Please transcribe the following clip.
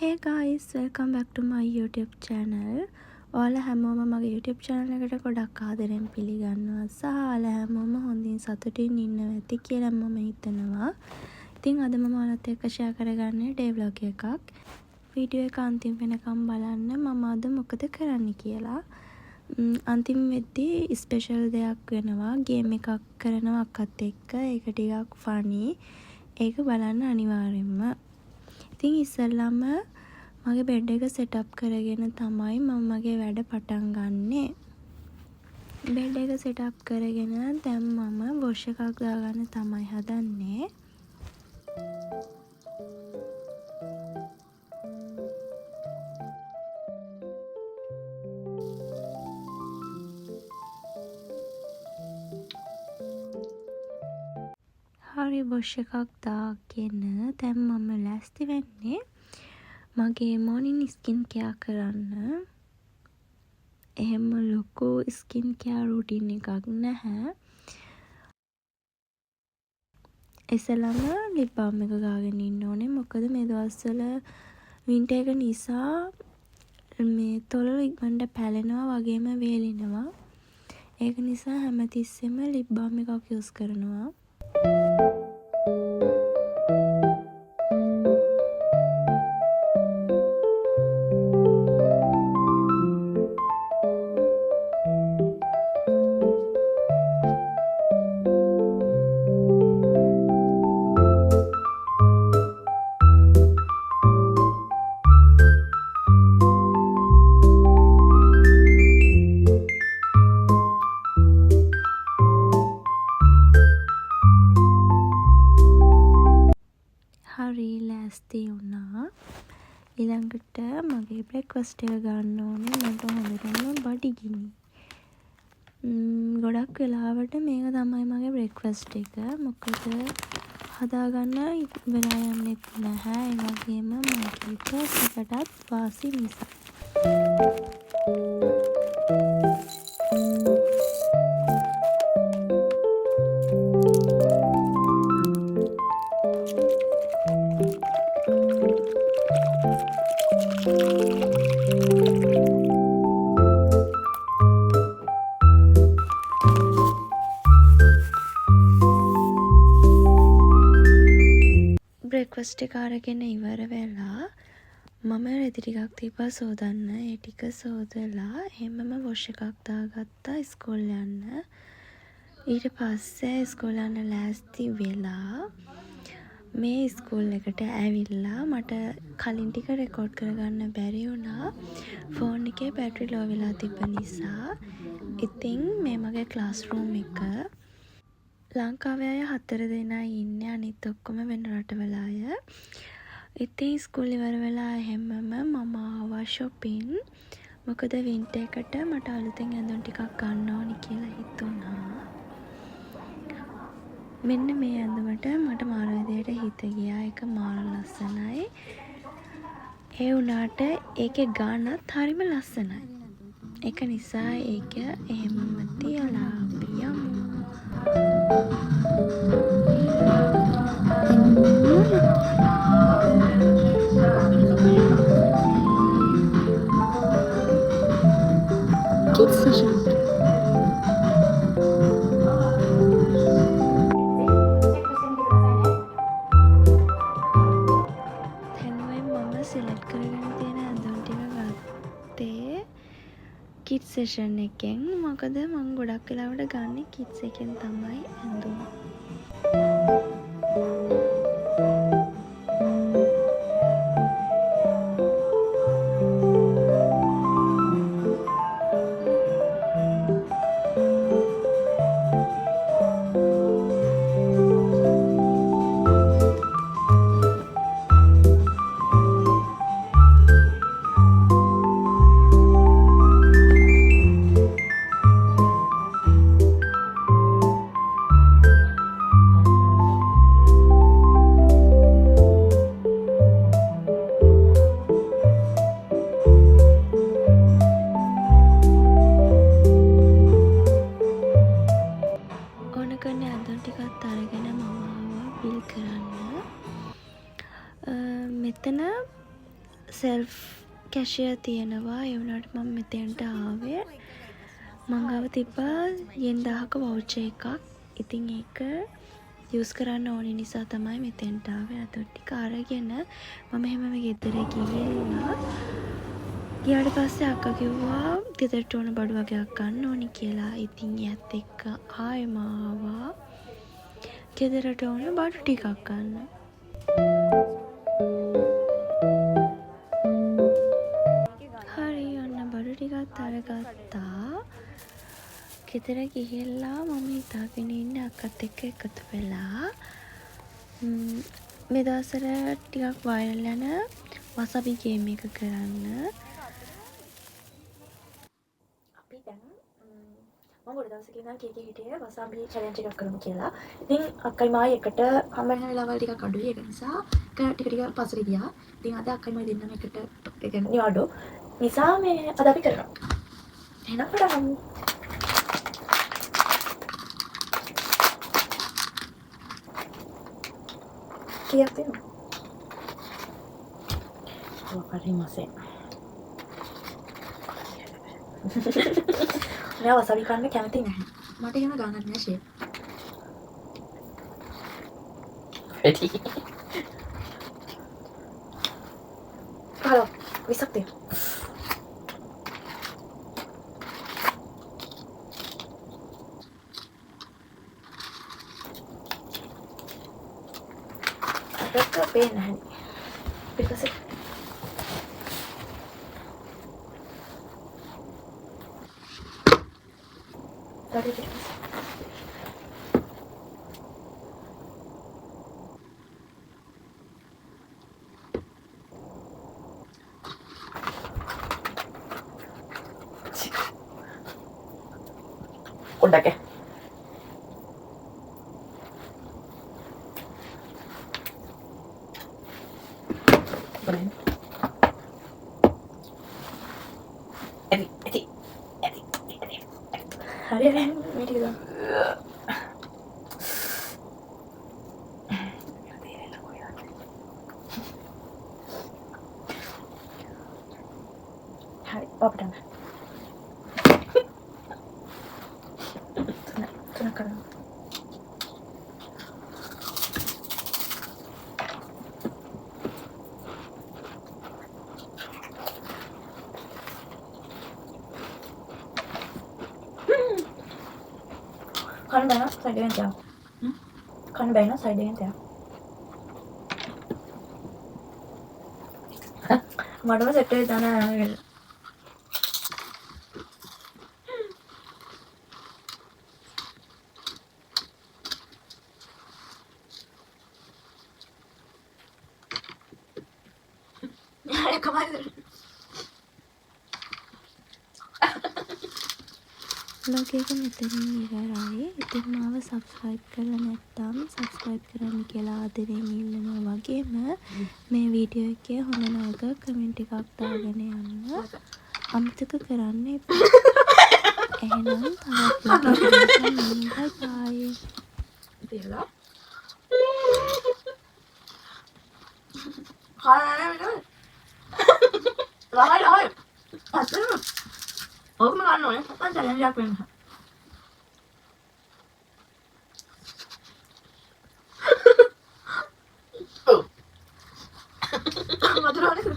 Hey guys, welcome back to my YouTube channel. ඔයාලා හැමෝම මගේ YouTube channel එකට ගොඩක් ආදරෙන් පිළිගන්නවා. සහ ඔයාලා හැමෝම හොඳින් සතුටින් ඉන්නවා ඇති කියලා මම හිතනවා. ඉතින් අද මම ඔයාලත් එක්ක share කරගන්නේ day vlog එකක්. වීඩියෝ එක අන්තිම වෙනකම් බලන්න මම අද මොකද කරන්න කියලා. අන්තිම වෙද්දී ස්පෙෂල් දෙයක් වෙනවා. ගේම් එකක් කරනවා අක්කත් එක්ක. ඒක ටිකක් funny. ඒක බලන්න අනිවාර්යෙන්ම. ඉතින් ඉස්සෙල්ලාම මගේ බෙඩ් එක සෙට් අප් කරගෙන තමයි මම මගේ වැඩ පටන් ගන්නෙ. බෙඩ් එක සෙට් අප් කරගෙන දැන් මම වොෂ් එකක් දාගන්න තමයි හදන්නේ. හරි වොෂ් එකක් දාගෙන දැන් මම ලෑස්ති වෙන්නේ මගේ morning skin care කරන්න. එහෙම ලොකු skin care routine එකක් නැහැ. ඉස්සෙල්ලාම lip balm එක ගාගෙන ඉන්න ඕනේ. මොකද මේ දවස්වල winter එක නිසා මේ තොල ඉක්මනට පැලෙනවා වගේම වේලෙනවා. ඒක නිසා හැමතිස්සෙම lip balm එකක් use කරනවා. හරි ලෑස්ති වුණා. ඊළඟට මගේ බ්‍රෙක්ෆාස්ට් එක ගන්න ඕනේ. මට හොඳටම බඩගිනි. ගොඩක් වෙලාවට මේක තමයි මගේ බ්‍රෙක්ෆාස්ට් එක. මොකද හදාගන්න වෙලා යන්නෙත් නැහැ. ඒ වගේම මගේ ටොස්ට්ටත් වාසි නිසා. බ්‍රෙක්ෆාස්ට් එක අරගෙන ඉවර වෙලා මම රෙදි ටිකක් තිබ්බා සෝදන්න. ඒ ටික සෝදලා එහෙමම වොෂ් එකක් දාගත්තා ඉස්කෝල යන්න. ඊට පස්සේ ඉස්කෝල යන්න ලෑස්ති වෙලා මේ ඉස්කෝල් එකට ඇවිල්ලා මට කලින් ටික රෙකෝඩ් කරගන්න බැරි වුණා. ෆෝන් එකේ බැටරි ලෝ වෙලා තිබ්බ නිසා. ඉතින් මේ මගේ ක්ලාස් රූම් එක ලංකාවේ අය 4 දෙනා ඉන්නේ. අනිත් ඔක්කොම වෙන රටවල අය. ඉතින් ස්කූල් ඉවර වෙලා හැමම මම ආවා shopping. මොකද වින්ටර් එකට මට අලුතෙන් ඇඳුම් ටිකක් ගන්න ඕනි කියලා හිතුණා. මෙන්න මේ ඇඳුමට මට මාර විදියට හිත ගියා. ඒක මාර ලස්සනයි. ඒ වුණාට ඒකේ ගානත් හරිම ලස්සනයි. ඒක නිසා ඒක එහෙමම තියලා අපි යමු. Kids session. සිලෙක්ට් කරගෙන තියෙන ඇඳුම් ටික ගත්තේ කිඩ්ස් සෙෂන් එකෙන්. මොකද මම ගොඩක් වෙලාවට ගන්නේ කිඩ්ස් එකෙන් තමයි ඇඳුම්. කැෂියර් තියෙනවා. ඒ වුණාට මම මෙතෙන්ට ආවේ. මං ගාව තිබ්බා යෙන් 1000ක වවුචර් එකක්. ඉතින් ඒක යූස් කරන්න ඕනි නිසා තමයි මෙතෙන්ට ආවේ. අතොත් ටික අරගෙන මම හැමම ගෙදර ගිහිල්ලා ගියාට පස්සේ අක්කා කිව්වා ගෙදරට ඕන බඩු වගේක් ගන්න ඕනි කියලා. ඉතින් ඒත් එක්ක ආයෙම ආවා ගෙදරට ඕන බඩු ටිකක් ගන්න. හරි ඔන්න බඩු ටිකත් අරගත්තා. ගෙදර ගිහිල්ලා මම හිතාගෙන ඉන්නේ අක්කත් එක්ක එකතු වෙලා මේ දවස්වල ටිකක් වයිරල් යන වසබි ගේම් එක කරන්න. අපි දැන් මම ගොඩ දවසකින් ඉඳන් කීකී හිටියේ වසබි චැලෙන්ජ් එකක් කරමු කියලා. ඉතින් අක්කයි මායි එකට හම්බ වෙන වෙලාවල් ටිකක් අඩුයි. ඒක නිසා ටික ටික පස්සට ගියා. ඉතින් අද අක්කයි මායි දෙන්නම එකට ඒ කියන්නේ නිවාඩු නිසා මේ අද අපි කරනවා. එහෙනම් පටන් කියක් තියෙනවා? වරිමසේ. මෙයා වසබි කන්න කැමති නැහැ. මට එහෙම ගන්නත් නෑ ෂේප්. Ready? හලෝ විසක් තියෙනවා. අපිට පේන්නේ නැහැ. පිටපස්සේ Tadi pitas. Udah ke? Boleh. Hari ini media lah. Hari apa dah? Tuna kan. Kan banyak saya dengan jauh. Kan banyak saya dengan jauh. Madam set itu mana? Ada kemana? Vlog එක මෙතනින් ඉවරයි. ඉතින් මාව subscribe කරලා නැත්නම් subscribe කරන්න කියලා ආදරයෙන් ඉල්ලනවා. වගේම මේ වීඩියෝ එකේ හොඳ නරක කමෙන්ට් එකක් දාගෙන යන්න අමතක කරන්න එපා. එහෙනම් තවත් vlog එකකට bye bye. Bila? Lahai. Aduh. Oh, makan nih. Kan jalan jalan. Madura nih.